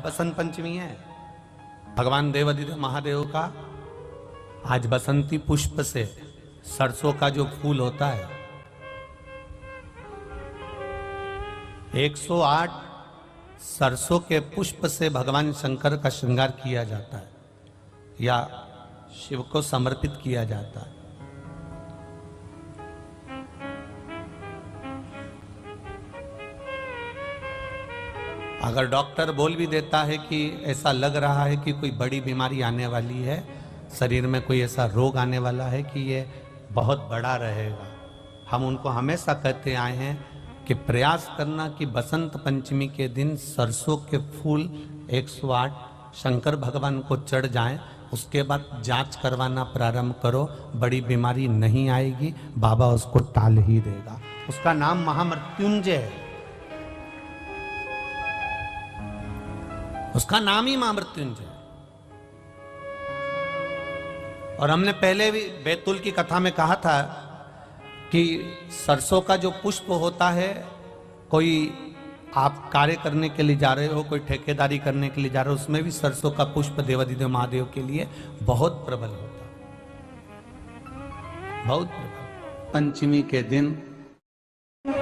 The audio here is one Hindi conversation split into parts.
बसंत पंचमी है, भगवान देवाधिदेव महादेव का आज बसंती पुष्प से सरसों का जो फूल होता है 108 सरसों के पुष्प से भगवान शंकर का श्रृंगार किया जाता है या शिव को समर्पित किया जाता है। अगर डॉक्टर बोल भी देता है कि ऐसा लग रहा है कि कोई बड़ी बीमारी आने वाली है, शरीर में कोई ऐसा रोग आने वाला है कि ये बहुत बड़ा रहेगा, हम उनको हमेशा कहते आए हैं कि प्रयास करना कि बसंत पंचमी के दिन सरसों के फूल 108 शंकर भगवान को चढ़ जाएं, उसके बाद जांच करवाना प्रारंभ करो, बड़ी बीमारी नहीं आएगी, बाबा उसको टाल ही देगा। उसका नाम महामृत्युंजय है, उसका नाम ही महामृत्युंजय। और हमने पहले भी बैतूल की कथा में कहा था कि सरसों का जो पुष्प होता है, कोई आप कार्य करने के लिए जा रहे हो, कोई ठेकेदारी करने के लिए जा रहे हो, उसमें भी सरसों का पुष्प देवाधिदेव महादेव के लिए बहुत प्रबल होता है, बहुत प्रबल। पंचमी के दिन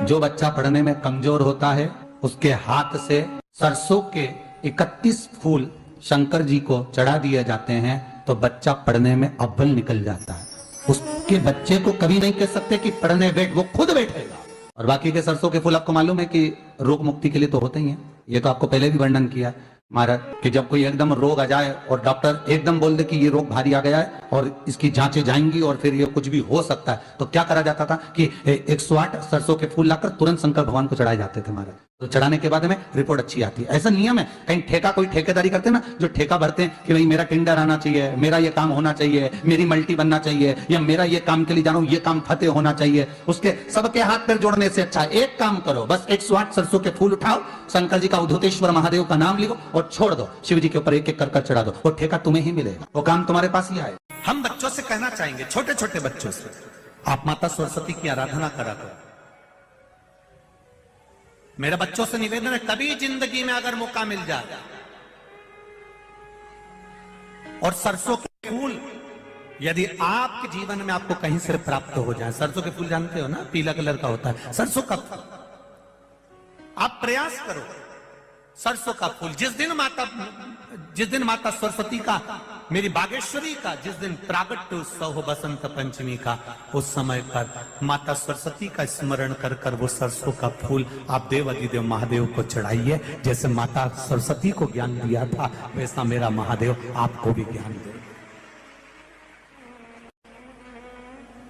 जो बच्चा पढ़ने में कमजोर होता है उसके हाथ से सरसों के 31 फूल शंकर जी को चढ़ा दिए जाते हैं तो बच्चा पढ़ने में अव्वल निकल जाता है। उसके बच्चे को कभी नहीं कह सकते कि पढ़ने बैठ, वो खुद बैठेगा। और बाकी के सरसों के फूल आपको मालूम है कि रोग मुक्ति के लिए तो होते ही हैं, ये तो आपको पहले भी वर्णन किया महाराज कि जब कोई एकदम रोग आ जाए और डॉक्टर एकदम बोल दे कि ये रोग भारी आ गया है और इसकी जांचें जाएंगी और फिर ये कुछ भी हो सकता है, तो क्या करा जाता था कि 108 सरसों के फूल लाकर तुरंत शंकर भगवान को चढ़ाए जाते थे महाराज। तो चढ़ाने के बाद में रिपोर्ट अच्छी आती है। ऐसा नियम है, कहीं ठेका कोई ठेकेदारी करते हैं ना, जो ठेका भरते हैं कि भाई मेरा टेंडर आना चाहिए, मेरा ये काम होना चाहिए, मेरी मल्टी बनना चाहिए, या मेरा ये काम के लिए जा रहा हूं, ये काम फतेह होना चाहिए, उसके सबके हाथ पैर जोड़ने से अच्छा एक काम करो, बस 108 सरसों के फूल उठाओ, शंकर जी का उद्धतेश्वर महादेव का नाम लिखो और छोड़ दो, शिव जी के ऊपर एक एक कर चढ़ा दो, वो ठेका तुम्हें ही मिलेगा, वो काम तुम्हारे पास ही आए। हम बच्चों से कहना चाहेंगे, छोटे छोटे बच्चों से, आप माता सरस्वती की आराधना करा करो। मेरे बच्चों से निवेदन है, कभी जिंदगी में अगर मौका मिल जाए और सरसों के फूल यदि आपके जीवन में आपको कहीं से प्राप्त हो जाए, सरसों के फूल जानते हो ना, पीला कलर का होता है सरसों का फूल, आप प्रयास करो सरसों का फूल। जिस दिन माता सरस्वती का, मेरी बागेश्वरी का जिस दिन प्रागट्य उत्सव हो बसंत पंचमी का, उस समय पर माता सरस्वती का स्मरण कर कर वो सरसों का फूल आप देवाधिदेव महादेव को चढ़ाइए। जैसे माता सरस्वती को ज्ञान दिया था वैसा मेरा महादेव आपको भी ज्ञान दे।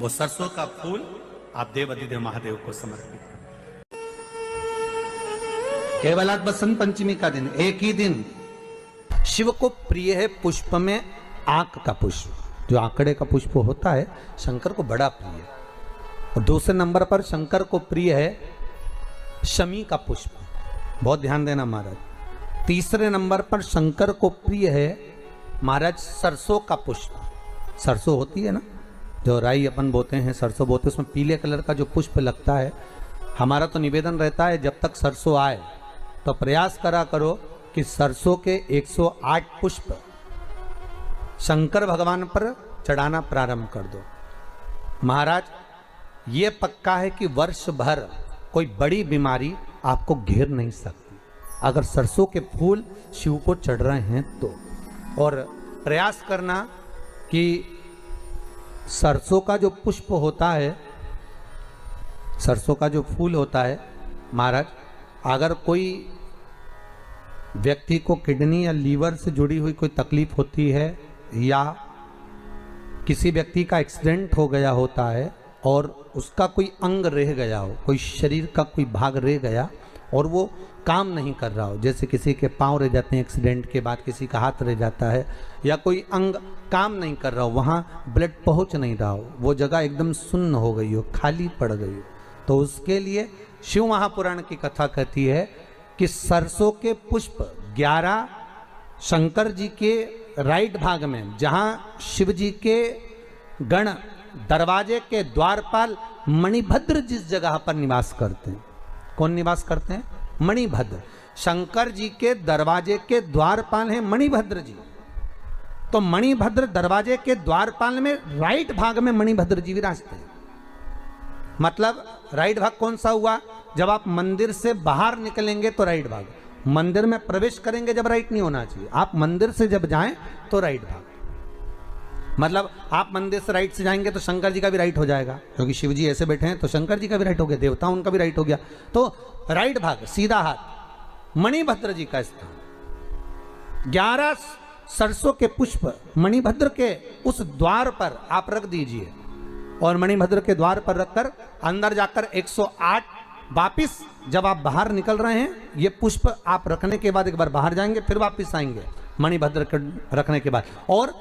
वो सरसों का फूल आप देवाधिदेव महादेव को समर्पित। केवल आज बसंत पंचमी का दिन, एक ही दिन शिव को प्रिय है पुष्प में आंक का पुष्प, जो आंकड़े का पुष्प होता है शंकर को बड़ा प्रिय है। और दूसरे नंबर पर शंकर को प्रिय है शमी का पुष्प, बहुत ध्यान देना महाराज। तीसरे नंबर पर शंकर को प्रिय है महाराज सरसों का पुष्प। सरसों होती है ना, जो राई अपन बोते हैं, सरसों बोते हैं, उसमें पीले कलर का जो पुष्प लगता है। हमारा तो निवेदन रहता है जब तक सरसों आए तो प्रयास करा करो कि सरसों के 108 पुष्प शंकर भगवान पर चढ़ाना प्रारंभ कर दो। महाराज ये पक्का है कि वर्ष भर कोई बड़ी बीमारी आपको घेर नहीं सकती अगर सरसों के फूल शिव को चढ़ रहे हैं तो। और प्रयास करना कि सरसों का जो पुष्प होता है, सरसों का जो फूल होता है महाराज, अगर कोई व्यक्ति को किडनी या लीवर से जुड़ी हुई कोई तकलीफ होती है या किसी व्यक्ति का एक्सीडेंट हो गया होता है और उसका कोई अंग रह गया हो, कोई शरीर का कोई भाग रह गया और वो काम नहीं कर रहा हो, जैसे किसी के पांव रह जाते हैं एक्सीडेंट के बाद, किसी का हाथ रह जाता है, या कोई अंग काम नहीं कर रहा हो, वहाँ ब्लड पहुँच नहीं रहा हो, वो जगह एकदम सुन्न हो गई हो, खाली पड़ गई हो, तो उसके लिए शिव महापुराण की कथा कहती है कि सरसों के पुष्प 11 शंकर जी के राइट भाग में, जहाँ शिव जी के गण दरवाजे के द्वारपाल मणिभद्र जिस जगह पर निवास करते हैं, कौन निवास करते हैं? मणिभद्र। शंकर जी के दरवाजे के द्वारपाल हैं मणिभद्र जी। तो मणिभद्र दरवाजे के द्वारपाल में राइट भाग में मणिभद्र जी विराजते हैं। मतलब राइट भाग कौन सा हुआ? जब आप मंदिर से बाहर निकलेंगे तो राइट भाग, मंदिर में प्रवेश करेंगे जब राइट नहीं होना चाहिए, आप मंदिर से जब जाएं तो राइट भाग। मतलब आप मंदिर से राइट से जाएंगे तो शंकर जी का भी राइट हो जाएगा, क्योंकि शिव जी ऐसे बैठे हैं तो शंकर जी का भी राइट हो गया, देवता उनका भी राइट हो गया। तो राइट भाग सीधा हाथ मणिभद्र जी का स्थान। 11 सरसों के पुष्प मणिभद्र के उस द्वार पर आप रख दीजिए, और मणिभद्र के द्वार पर रखकर अंदर जाकर 108 वापिस जब आप बाहर निकल रहे हैं, ये पुष्प आप रखने के बाद एक बार बाहर जाएंगे, फिर वापिस आएंगे मणिभद्र के रखने के बाद, और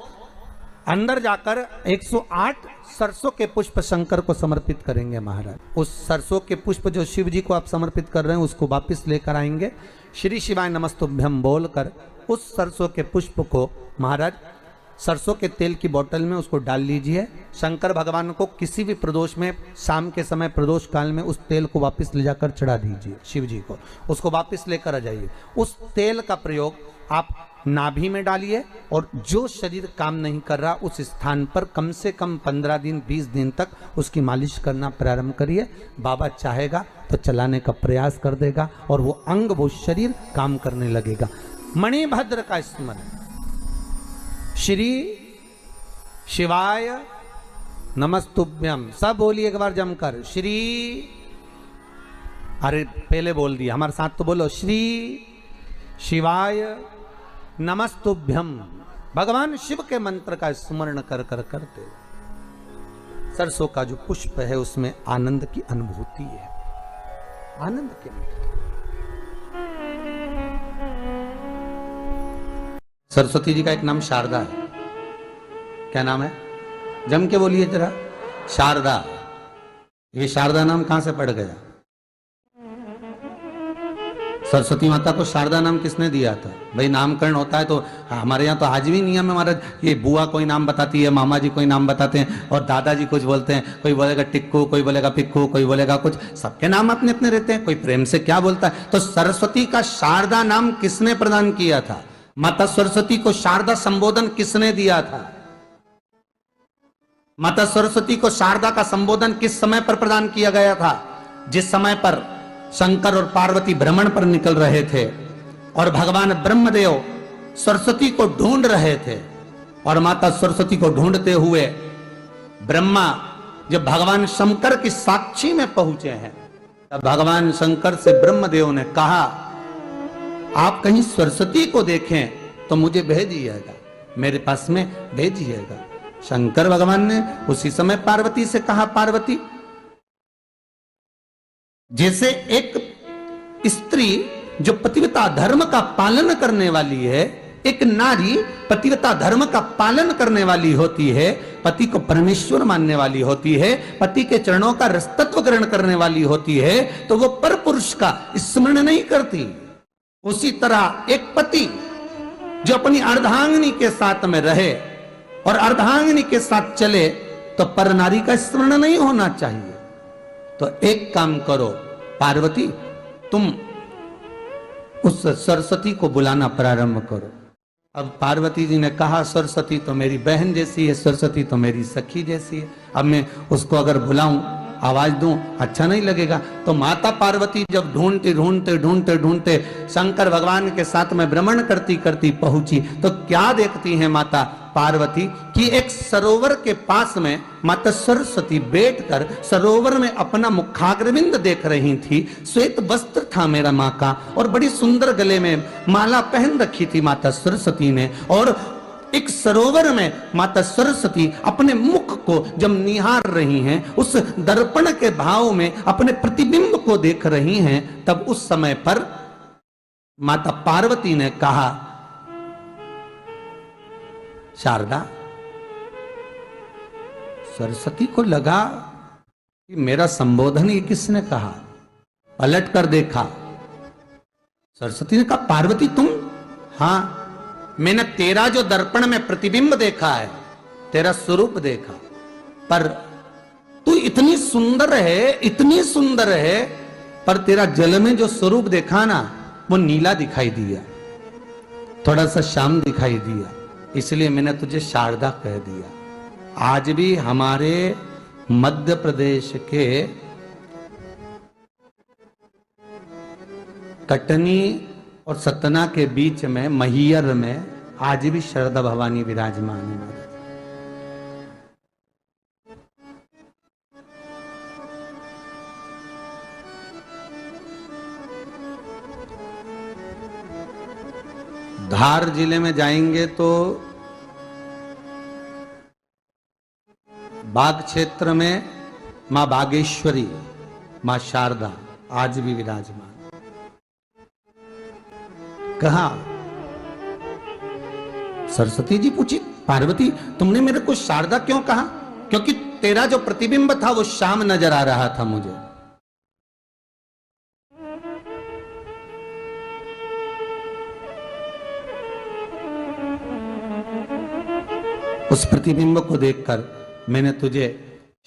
अंदर जाकर 108 सरसों के पुष्प शंकर को समर्पित करेंगे महाराज। उस सरसों के पुष्प जो शिव जी को आप समर्पित कर रहे हैं उसको वापिस लेकर आएंगे, श्री शिवाय नमस्तुभ्यम बोलकर उस सरसों के पुष्प को महाराज सरसों के तेल की बोतल में उसको डाल लीजिए। शंकर भगवान को किसी भी प्रदोष में, शाम के समय प्रदोष काल में उस तेल को वापस ले जाकर चढ़ा दीजिए शिव जी को, उसको वापस लेकर आ जाइए। उस तेल का प्रयोग आप नाभि में डालिए, और जो शरीर काम नहीं कर रहा उस स्थान पर कम से कम 15 दिन 20 दिन तक उसकी मालिश करना प्रारंभ करिए। बाबा चाहेगा तो चलाने का प्रयास कर देगा, और वो अंग, वो शरीर काम करने लगेगा। मणिभद्र का स्मरण, श्री शिवाय नमस्तुभ्यम, सब बोलिए एक बार जमकर, श्री, अरे पहले बोल दिया, हमारे साथ तो बोलो, श्री शिवाय नमस्तुभ्यम। भगवान शिव के मंत्र का स्मरण कर कर करते सरसों का जो पुष्प है उसमें आनंद की अनुभूति है, आनंद की अनुभूति। सरस्वती जी का एक नाम शारदा है। क्या नाम है? जम के बोलिए जरा, शारदा। ये शारदा नाम कहां से पड़ गया? सरस्वती माता को शारदा नाम किसने दिया था? भाई नामकरण होता है तो हमारे यहाँ तो आज भी नियम है महाराज, ये बुआ कोई नाम बताती है, मामा जी कोई नाम बताते हैं, और दादाजी कुछ बोलते हैं, कोई बोलेगा टिक्कू, कोई बोलेगा पिक्कू, कोई बोलेगा कुछ, सबके नाम अपने अपने रहते हैं, कोई प्रेम से क्या बोलता है। तो सरस्वती का शारदा नाम किसने प्रदान किया था? माता सरस्वती को शारदा संबोधन किसने दिया था? माता सरस्वती को शारदा का संबोधन किस समय पर प्रदान किया गया था? जिस समय पर शंकर और पार्वती भ्रमण पर निकल रहे थे और भगवान ब्रह्मदेव सरस्वती को ढूंढ रहे थे, और माता सरस्वती को ढूंढते हुए ब्रह्मा जब भगवान शंकर की साक्षी में पहुंचे हैं, तब भगवान शंकर से ब्रह्मदेव ने कहा, आप कहीं सरस्वती को देखें तो मुझे भेजिएगा, मेरे पास में भेजिएगा। शंकर भगवान ने उसी समय पार्वती से कहा, पार्वती, जैसे एक स्त्री जो पतिव्रता धर्म का पालन करने वाली है, एक नारी पतिव्रता धर्म का पालन करने वाली होती है, पति को परमेश्वर मानने वाली होती है, पति के चरणों का रसतत्व ग्रहण करने वाली होती है, तो वो पर पुरुष का स्मरण नहीं करती। उसी तरह एक पति जो अपनी अर्धांगिनी के साथ में रहे और अर्धांगिनी के साथ चले, तो पर नारी का स्मरण नहीं होना चाहिए। तो एक काम करो पार्वती, तुम उस सरस्वती को बुलाना प्रारंभ करो। अब पार्वती जी ने कहा, सरस्वती तो मेरी बहन जैसी है, सरस्वती तो मेरी सखी जैसी है, अब मैं उसको अगर बुलाऊं, आवाज दूं, अच्छा नहीं लगेगा। तो माता पार्वती जब ढूंढते ढूंढते ढूंढते ढूंढते शंकर भगवान के साथ में भ्रमण करती करती पहुंची, तो क्या देखती हैं माता पार्वती कि एक सरोवर के पास में माता सरस्वती बैठकर सरोवर में अपना मुखाग्रविंद देख रही थी। श्वेत वस्त्र था मेरा माँ का, और बड़ी सुंदर गले में माला पहन रखी थी माता सरस्वती ने, और एक सरोवर में माता सरस्वती अपने मुख को जब निहार रही हैं, उस दर्पण के भाव में अपने प्रतिबिंब को देख रही हैं, तब उस समय पर माता पार्वती ने कहा, शारदा, सरस्वती को लगा कि मेरा संबोधन ये किसने कहा, पलट कर देखा। सरस्वती ने कहा, पार्वती तुम? हाँ, मैंने तेरा जो दर्पण में प्रतिबिंब देखा है, तेरा स्वरूप देखा, पर तू इतनी सुंदर है, इतनी सुंदर है, पर तेरा जल में जो स्वरूप देखा ना, वो नीला दिखाई दिया, थोड़ा सा श्याम दिखाई दिया, इसलिए मैंने तुझे शारदा कह दिया। आज भी हमारे मध्य प्रदेश के कटनी और सतना के बीच में मैहर में आज भी शारदा भवानी विराजमान है। धार जिले में जाएंगे तो बाग क्षेत्र में मां बागेश्वरी, मां शारदा आज भी विराजमान। कहा सरस्वती जी पूछी, पार्वती तुमने मेरे को शारदा क्यों कहा? क्योंकि तेरा जो प्रतिबिंब था वो श्याम नजर आ रहा था मुझे। उस प्रतिबिंब को देखकर मैंने तुझे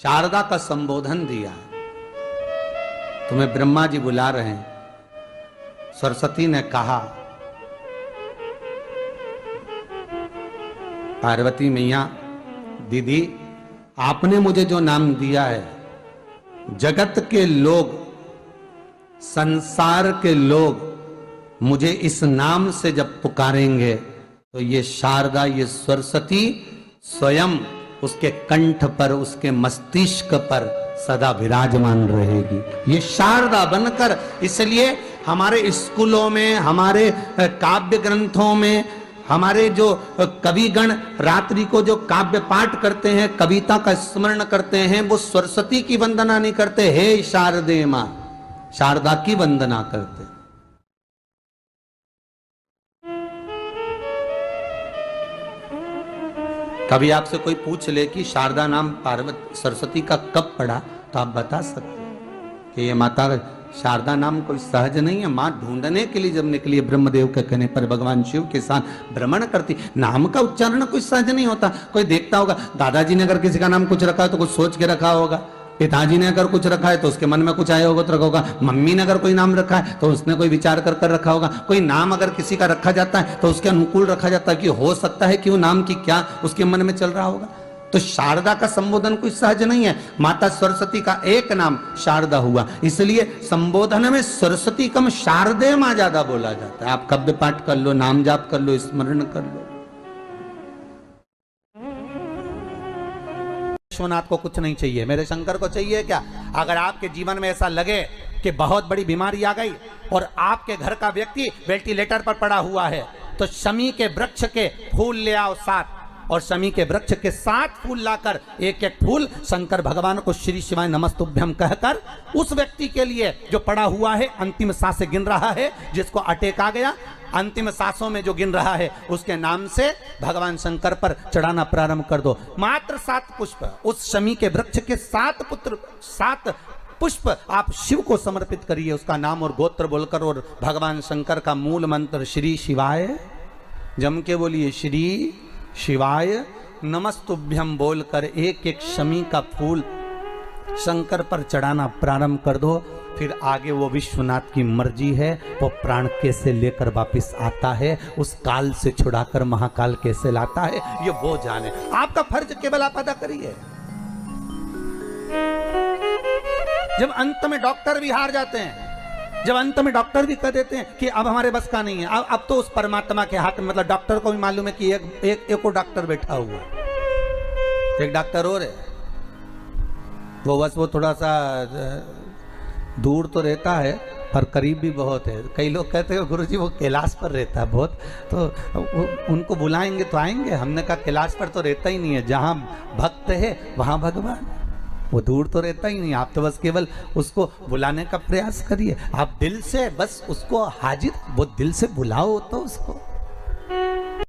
शारदा का संबोधन दिया। तुम्हें ब्रह्मा जी बुला रहे हैं। सरस्वती ने कहा, पार्वती मैया दीदी, आपने मुझे जो नाम दिया है, जगत के लोग, संसार के लोग मुझे इस नाम से जब पुकारेंगे तो ये शारदा, ये सरस्वती स्वयं उसके कंठ पर, उसके मस्तिष्क पर सदा विराजमान रहेगी, ये शारदा बनकर। इसलिए हमारे स्कूलों में, हमारे काव्य ग्रंथों में, हमारे जो कविगण रात्रि को जो काव्य पाठ करते हैं, कविता का स्मरण करते हैं, वो सरस्वती की वंदना नहीं करते, हे शारदे मां, शारदा की वंदना करते। कभी आपसे कोई पूछ ले कि शारदा नाम पार्वती सरस्वती का कब पड़ा, तो आप बता सकते हैं कि ये माता शारदा नाम कोई सहज नहीं है। मां ढूंढने के लिए जब निकली, ब्रह्मदेव के कहने पर भगवान शिव के साथ भ्रमण करती। नाम का उच्चारण कोई सहज नहीं होता। कोई देखता होगा, दादाजी ने अगर किसी का नाम कुछ रखा है तो कुछ सोच के रखा होगा, पिताजी ने अगर कुछ रखा है तो उसके मन में कुछ आया होगा तो रखा होगा, मम्मी ने अगर कोई नाम रखा है तो उसने कोई विचार कर कर रखा होगा। कोई नाम अगर किसी का रखा जाता है तो उसके अनुकूल रखा जाता है कि हो सकता है कि वो नाम की क्या उसके मन में चल रहा होगा। तो शारदा का संबोधन कोई सहज नहीं है। माता सरस्वती का एक नाम शारदा हुआ, इसलिए संबोधन में सरस्वती कम शारदे मां ज्यादा बोला जाता है। आप काव्य पाठ कर लो, नाम जाप कर लो, स्मरण कर लो। विश्वनाथ को कुछ नहीं चाहिए, मेरे शंकर को चाहिए क्या? अगर आपके जीवन में ऐसा लगे कि बहुत बड़ी बीमारी आ गई और आपके घर का व्यक्ति वेंटिलेटर पर पड़ा हुआ है, तो शमी के वृक्ष के फूल ले आओ 7, और शमी के वृक्ष के 7 फूल लाकर एक एक फूल शंकर भगवान को श्री शिवाय नमस्तुभ्यम कहकर उस व्यक्ति के लिए जो पड़ा हुआ है, अंतिम सांसें गिन रहा है, जिसको अटैक आ गया, अंतिम सांसों में जो गिन रहा है, उसके नाम से भगवान शंकर पर चढ़ाना प्रारंभ कर दो। मात्र 7 पुष्प, उस शमी के वृक्ष के 7 पुष्प आप शिव को समर्पित करिए, उसका नाम और गोत्र बोलकर, और भगवान शंकर का मूल मंत्र श्री शिवाय, जम के बोलिए श्री शिवाय नमस्तुभ्यम बोलकर एक एक शमी का फूल शंकर पर चढ़ाना प्रारंभ कर दो। फिर आगे वो विश्वनाथ की मर्जी है, वो प्राण कैसे लेकर वापस आता है, उस काल से छुड़ाकर महाकाल कैसे लाता है, ये वो जाने। आपका फर्ज केवल आप अदा करिए। जब अंत में डॉक्टर भी हार जाते हैं, जब अंत में डॉक्टर भी कह देते हैं कि अब हमारे बस का नहीं है, अब तो उस परमात्मा के हाथ में, मतलब डॉक्टर को भी मालूम है कि एक और डॉक्टर बैठा हुआ है, एक डॉक्टर और है, वो बस वो थोड़ा सा दूर तो रहता है पर करीब भी बहुत है। कई लोग कहते हैं गुरुजी वो कैलाश पर रहता है बहुत, तो उनको बुलाएंगे तो आएंगे। हमने कहा कैलाश पर तो रहता ही नहीं है, जहाँ भक्त है वहाँ भगवान, वो दूर तो रहता ही नहीं। आप तो बस केवल उसको बुलाने का प्रयास करिए, आप दिल से बस उसको हाजिर, वो दिल से बुलाओ तो उसको।